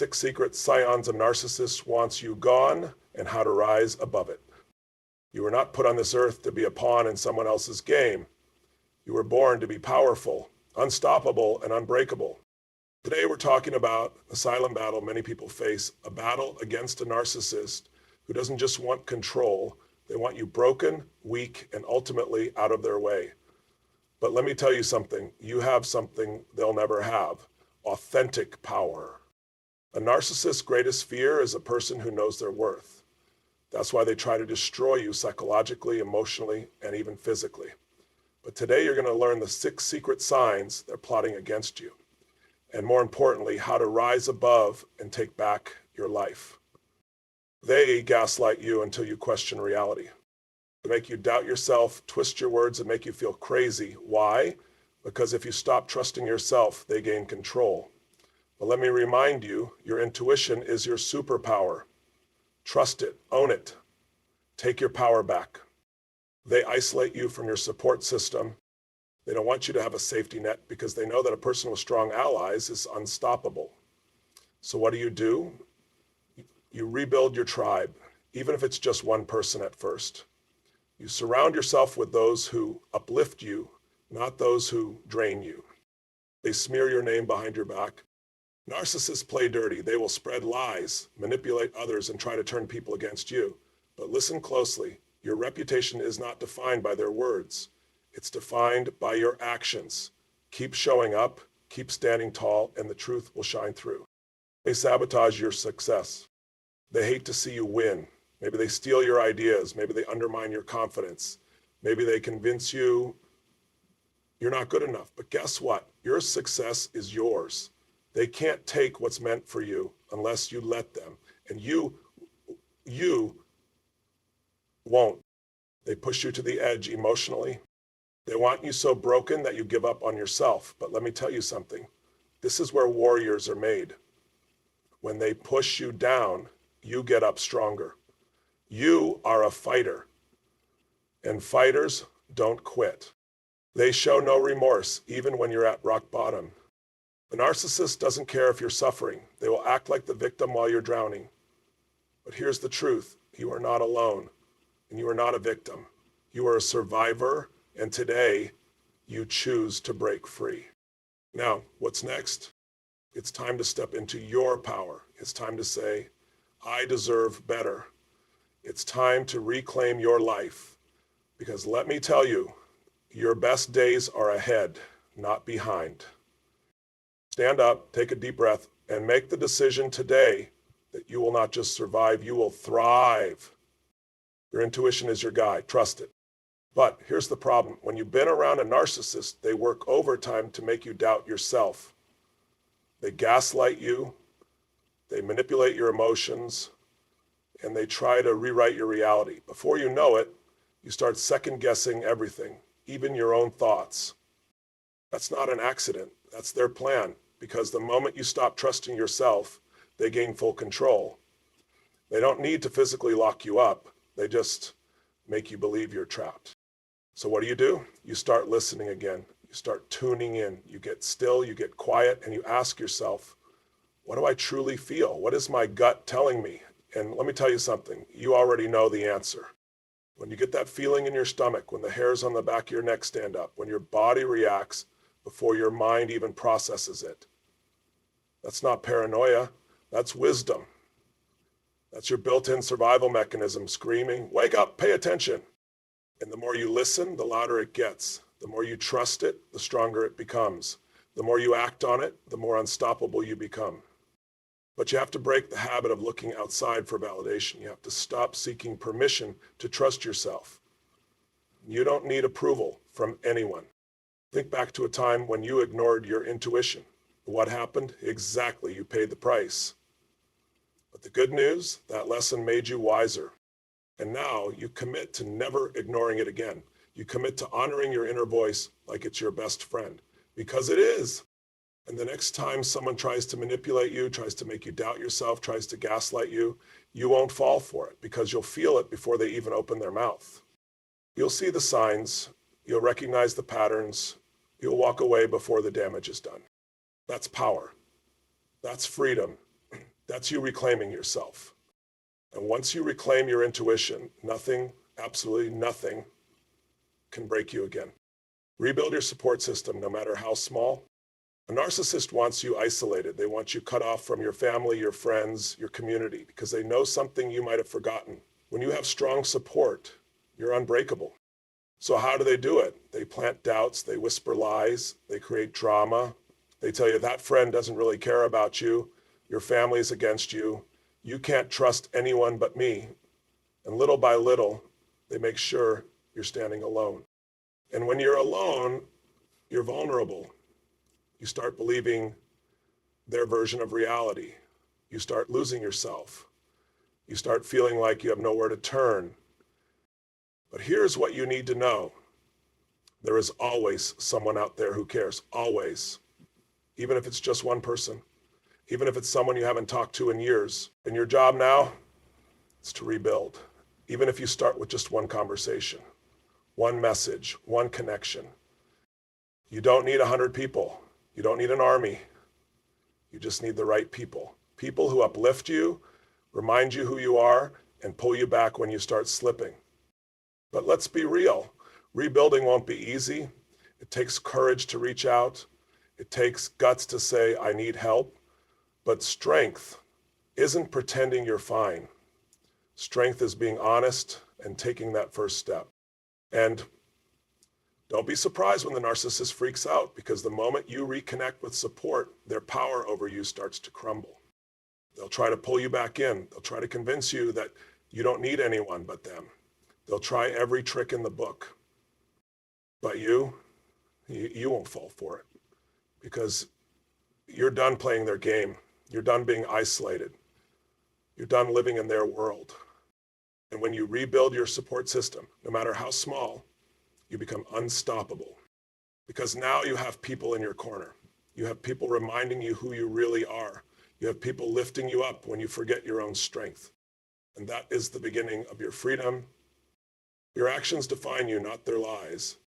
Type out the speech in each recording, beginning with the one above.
6 secret scions a narcissist wants you gone and how to rise above it. You were not put on this earth to be a pawn in someone else's game. You were born to be powerful, unstoppable, and unbreakable. Today we're talking about a silent battle many people face, a battle against a narcissist who doesn't just want control. They want you broken, weak, and ultimately out of their way. But let me tell you something. You have something they'll never have: authentic power. A narcissist's greatest fear is a person who knows their worth. That's why they try to destroy you psychologically, emotionally, and even physically. But today you're going to learn the 6 secret signs they're plotting against you. And more importantly, how to rise above and take back your life. They gaslight you until you question reality. They make you doubt yourself, twist your words, and make you feel crazy. Why? Because if you stop trusting yourself, they gain control. But let me remind you, your intuition is your superpower. Trust it, own it, take your power back. They isolate you from your support system. They don't want you to have a safety net because they know that a person with strong allies is unstoppable. So what do? You rebuild your tribe, even if it's just one person at first. You surround yourself with those who uplift you, not those who drain you. They smear your name behind your back. Narcissists play dirty. They will spread lies, manipulate others, and try to turn people against you. But listen closely. Your reputation is not defined by their words. It's defined by your actions. Keep showing up, keep standing tall, and the truth will shine through. They sabotage your success. They hate to see you win. Maybe they steal your ideas. Maybe they undermine your confidence. Maybe they convince you you're not good enough. But guess what? Your success is yours. They can't take what's meant for you unless you let them. And you won't. They push you to the edge emotionally. They want you so broken that you give up on yourself. But let me tell you something. This is where warriors are made. When they push you down, you get up stronger. You are a fighter. And fighters don't quit. They show no remorse, even when you're at rock bottom. The narcissist doesn't care if you're suffering. They will act like the victim while you're drowning. But here's the truth. You are not alone, and you are not a victim. You are a survivor, and today you choose to break free. Now, what's next? It's time to step into your power. It's time to say, I deserve better. It's time to reclaim your life. Because let me tell you, your best days are ahead, not behind. Stand up, take a deep breath, and make the decision today that you will not just survive, you will thrive. Your intuition is your guide, trust it. But here's the problem. When you've been around a narcissist, they work overtime to make you doubt yourself. They gaslight you, they manipulate your emotions, and they try to rewrite your reality. Before you know it, you start second-guessing everything, even your own thoughts. That's not an accident. That's their plan, because the moment you stop trusting yourself, they gain full control. They don't need to physically lock you up. They just make you believe you're trapped. So what do? You start listening again. You start tuning in. You get still, you get quiet, and you ask yourself, what do I truly feel? What is my gut telling me? And let me tell you something. You already know the answer. When you get that feeling in your stomach, when the hairs on the back of your neck stand up, when your body reacts before your mind even processes it. That's not paranoia, that's wisdom. That's your built-in survival mechanism screaming, wake up, pay attention. And the more you listen, the louder it gets. The more you trust it, the stronger it becomes. The more you act on it, the more unstoppable you become. But you have to break the habit of looking outside for validation. You have to stop seeking permission to trust yourself. You don't need approval from anyone. Think back to a time when you ignored your intuition. What happened? Exactly, you paid the price. But the good news, that lesson made you wiser. And now you commit to never ignoring it again. You commit to honoring your inner voice like it's your best friend, because it is. And the next time someone tries to manipulate you, tries to make you doubt yourself, tries to gaslight you, you won't fall for it because you'll feel it before they even open their mouth. You'll see the signs, you'll recognize the patterns, you'll walk away before the damage is done. That's power. That's freedom. That's you reclaiming yourself. And once you reclaim your intuition, nothing, absolutely nothing, can break you again. Rebuild your support system, no matter how small. A narcissist wants you isolated. They want you cut off from your family, your friends, your community, because they know something you might have forgotten. When you have strong support, you're unbreakable. So how do they do it? They plant doubts, they whisper lies, they create drama. They tell you that friend doesn't really care about you, your family's against you, you can't trust anyone but me. And little by little, they make sure you're standing alone. And when you're alone, you're vulnerable. You start believing their version of reality. You start losing yourself. You start feeling like you have nowhere to turn. But here's what you need to know. There is always someone out there who cares, always. Even if it's just one person, even if it's someone you haven't talked to in years. And your job now is to rebuild. Even if you start with just one conversation, one message, one connection. You don't need 100 people. You don't need an army. You just need the right people. People who uplift you, remind you who you are, and pull you back when you start slipping. But let's be real. Rebuilding won't be easy. It takes courage to reach out. It takes guts to say, I need help. But strength isn't pretending you're fine. Strength is being honest and taking that first step. And don't be surprised when the narcissist freaks out, because the moment you reconnect with support, their power over you starts to crumble. They'll try to pull you back in. They'll try to convince you that you don't need anyone but them. They'll try every trick in the book. But you won't fall for it, because you're done playing their game. You're done being isolated. You're done living in their world. And when you rebuild your support system, no matter how small, you become unstoppable, because now you have people in your corner. You have people reminding you who you really are. You have people lifting you up when you forget your own strength. And that is the beginning of your freedom. Your actions define you, not their lies.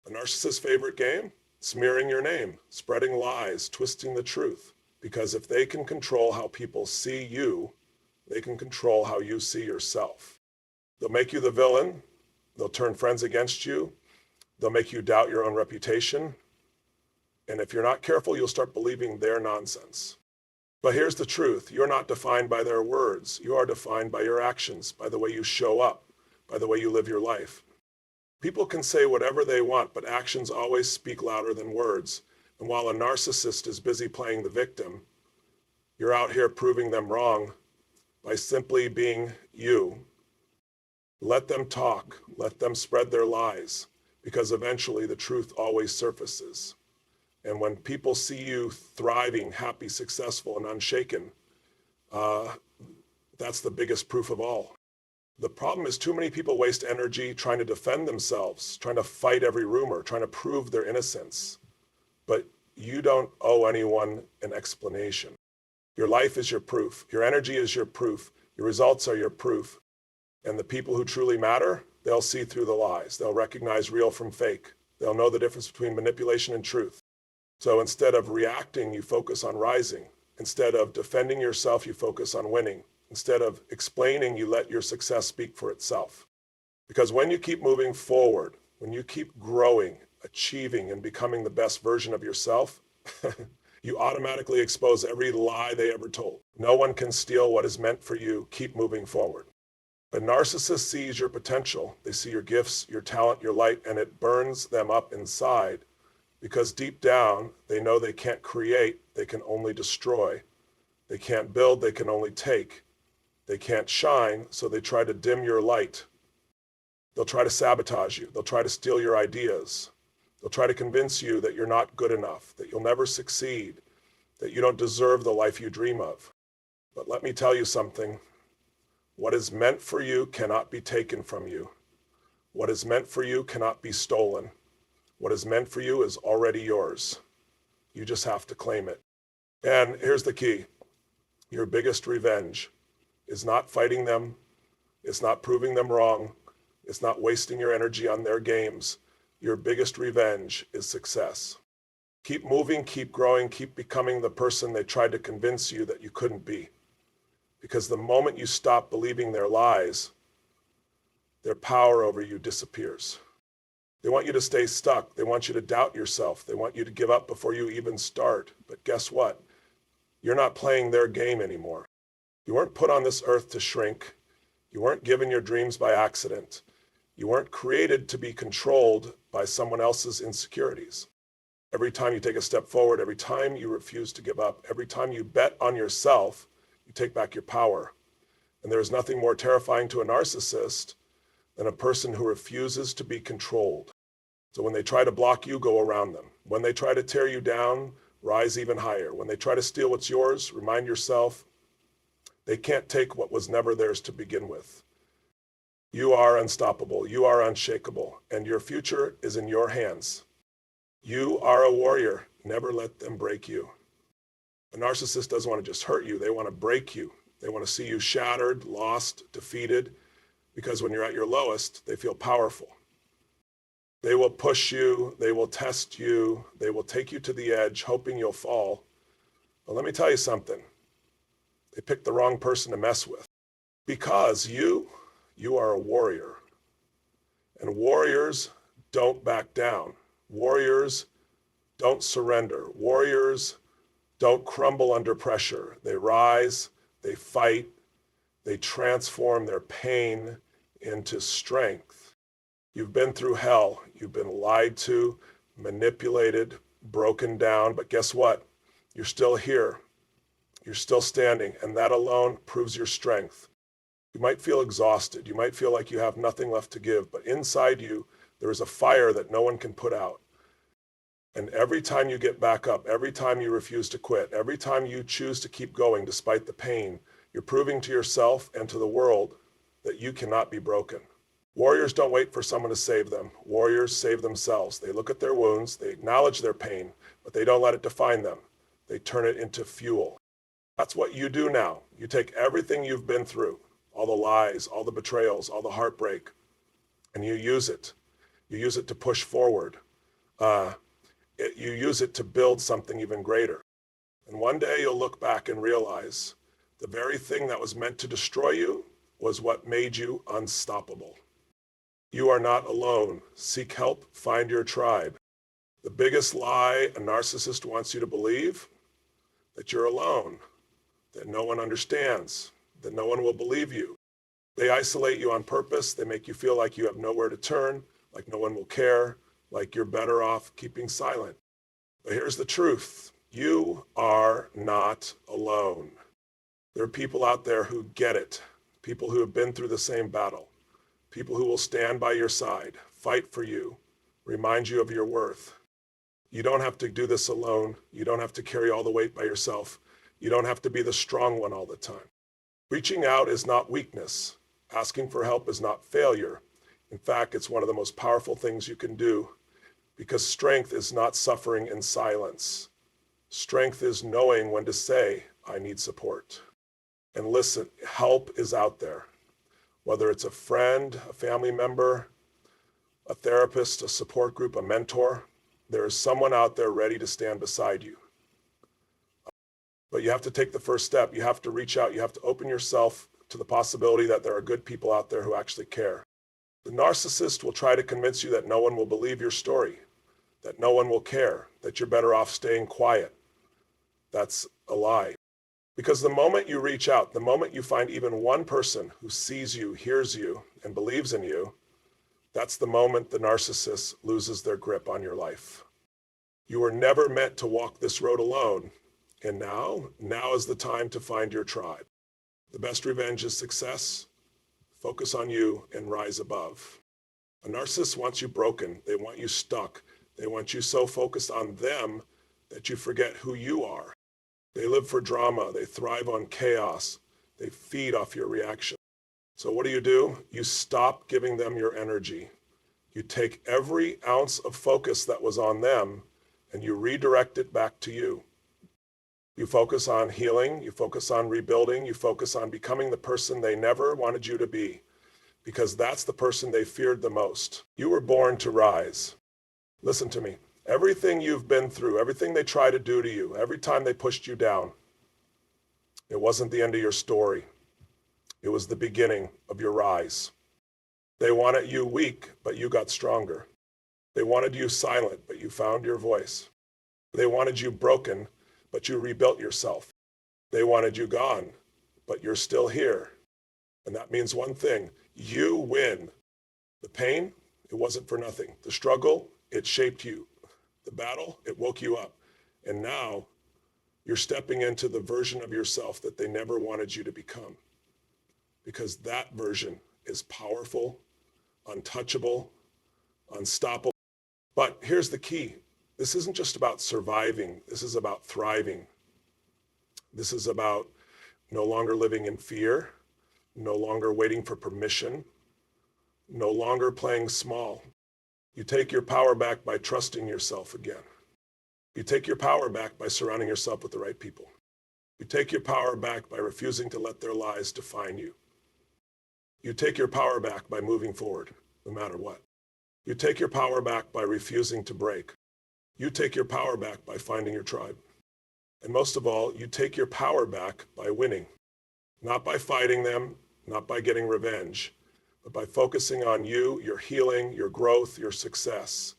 A narcissist's favorite game? Smearing your name, spreading lies, twisting the truth. Because if they can control how people see you, they can control how you see yourself. They'll make you the villain. They'll turn friends against you. They'll make you doubt your own reputation. And if you're not careful, you'll start believing their nonsense. But here's the truth. You're not defined by their words. You are defined by your actions, by the way you show up, by the way you live your life. People can say whatever they want, but actions always speak louder than words. And while a narcissist is busy playing the victim, you're out here proving them wrong by simply being you. Let them talk. Let them spread their lies, because eventually the truth always surfaces. And when people see you thriving, happy, successful, and unshaken, that's the biggest proof of all. The problem is too many people waste energy trying to defend themselves, trying to fight every rumor, trying to prove their innocence. But you don't owe anyone an explanation. Your life is your proof. Your energy is your proof. Your results are your proof. And the people who truly matter, they'll see through the lies. They'll recognize real from fake. They'll know the difference between manipulation and truth. So instead of reacting, you focus on rising. Instead of defending yourself, you focus on winning. Instead of explaining, you let your success speak for itself. Because when you keep moving forward, when you keep growing, achieving, and becoming the best version of yourself, you automatically expose every lie they ever told. No one can steal what is meant for you. Keep moving forward. A narcissist sees your potential. They see your gifts, your talent, your light, and it burns them up inside, because deep down, they know they can't create, they can only destroy. They can't build, they can only take. They can't shine, so they try to dim your light. They'll try to sabotage you. They'll try to steal your ideas. They'll try to convince you that you're not good enough, that you'll never succeed, that you don't deserve the life you dream of. But let me tell you something. What is meant for you cannot be taken from you. What is meant for you cannot be stolen. What is meant for you is already yours. You just have to claim it. And here's the key. Your biggest revenge is not fighting them. It's not proving them wrong. It's not wasting your energy on their games. Your biggest revenge is success. Keep moving, keep growing, keep becoming the person they tried to convince you that you couldn't be. Because the moment you stop believing their lies, their power over you disappears. They want you to stay stuck. They want you to doubt yourself. They want you to give up before you even start. But guess what? You're not playing their game anymore. You weren't put on this earth to shrink. You weren't given your dreams by accident. You weren't created to be controlled by someone else's insecurities. Every time you take a step forward, every time you refuse to give up, every time you bet on yourself, you take back your power. And there is nothing more terrifying to a narcissist than a person who refuses to be controlled. So when they try to block you, go around them. When they try to tear you down, rise even higher. When they try to steal what's yours, remind yourself they can't take what was never theirs to begin with. You are unstoppable. You are unshakable. And your future is in your hands. You are a warrior. Never let them break you. A narcissist doesn't want to just hurt you. They want to break you. They want to see you shattered, lost, defeated, because when you're at your lowest, they feel powerful. They will push you. They will test you. They will take you to the edge, hoping you'll fall. Well, let me tell you something. They picked the wrong person to mess with. Because you are a warrior. And warriors don't back down. Warriors don't surrender. Warriors don't crumble under pressure. They rise, they fight, they transform their pain into strength. You've been through hell. You've been lied to, manipulated, broken down, but guess what? You're still here. You're still standing, and that alone proves your strength. You might feel exhausted. You might feel like you have nothing left to give, but inside you, there is a fire that no one can put out. And every time you get back up, every time you refuse to quit, every time you choose to keep going despite the pain, you're proving to yourself and to the world that you cannot be broken. Warriors don't wait for someone to save them. Warriors save themselves. They look at their wounds, they acknowledge their pain, but they don't let it define them. They turn it into fuel. That's what you do now. You take everything you've been through, all the lies, all the betrayals, all the heartbreak, and you use it. You use it to push forward. You use it to build something even greater. And one day you'll look back and realize the very thing that was meant to destroy you was what made you unstoppable. You are not alone. Seek help, find your tribe. The biggest lie a narcissist wants you to believe, that you're alone, that no one understands, that no one will believe you. They isolate you on purpose. They make you feel like you have nowhere to turn, like no one will care, like you're better off keeping silent. But here's the truth. You are not alone. There are people out there who get it, people who have been through the same battle, people who will stand by your side, fight for you, remind you of your worth. You don't have to do this alone. You don't have to carry all the weight by yourself. You don't have to be the strong one all the time. Reaching out is not weakness. Asking for help is not failure. In fact, it's one of the most powerful things you can do, because strength is not suffering in silence. Strength is knowing when to say, I need support. And listen, help is out there. Whether it's a friend, a family member, a therapist, a support group, a mentor, there is someone out there ready to stand beside you. But you have to take the first step. You have to reach out. You have to open yourself to the possibility that there are good people out there who actually care. The narcissist will try to convince you that no one will believe your story, that no one will care, that you're better off staying quiet. That's a lie. Because the moment you reach out, the moment you find even one person who sees you, hears you, and believes in you, that's the moment the narcissist loses their grip on your life. You were never meant to walk this road alone. And now is the time to find your tribe. The best revenge is success. Focus on you and rise above. A narcissist wants you broken. They want you stuck. They want you so focused on them that you forget who you are. They live for drama. They thrive on chaos. They feed off your reaction. So what do? You stop giving them your energy. You take every ounce of focus that was on them and you redirect it back to you. You focus on healing, you focus on rebuilding, you focus on becoming the person they never wanted you to be, because that's the person they feared the most. You were born to rise. Listen to me. Everything you've been through, everything they try to do to you, every time they pushed you down, It wasn't the end of your story. It was the beginning of your rise. They wanted you weak, but you got stronger. They wanted you silent, but you found your voice. They wanted you broken, but you rebuilt yourself. They wanted you gone, but you're still here. And that means one thing: you win. The pain, it wasn't for nothing. The struggle, it shaped you. The battle, it woke you up. And now you're stepping into the version of yourself that they never wanted you to become. Because that version is powerful, untouchable, unstoppable. But here's the key. This isn't just about surviving. This is about thriving. This is about no longer living in fear, no longer waiting for permission, no longer playing small. You take your power back by trusting yourself again. You take your power back by surrounding yourself with the right people. You take your power back by refusing to let their lies define you. You take your power back by moving forward, no matter what. You take your power back by refusing to break. You take your power back by finding your tribe. And most of all, you take your power back by winning. Not by fighting them, not by getting revenge, but by focusing on you, your healing, your growth, your success.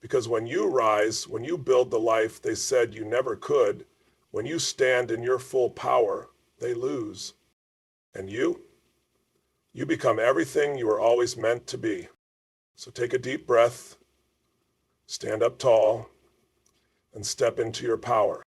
Because when you rise, when you build the life they said you never could, when you stand in your full power, they lose. And you become everything you were always meant to be. So take a deep breath, stand up tall, and step into your power.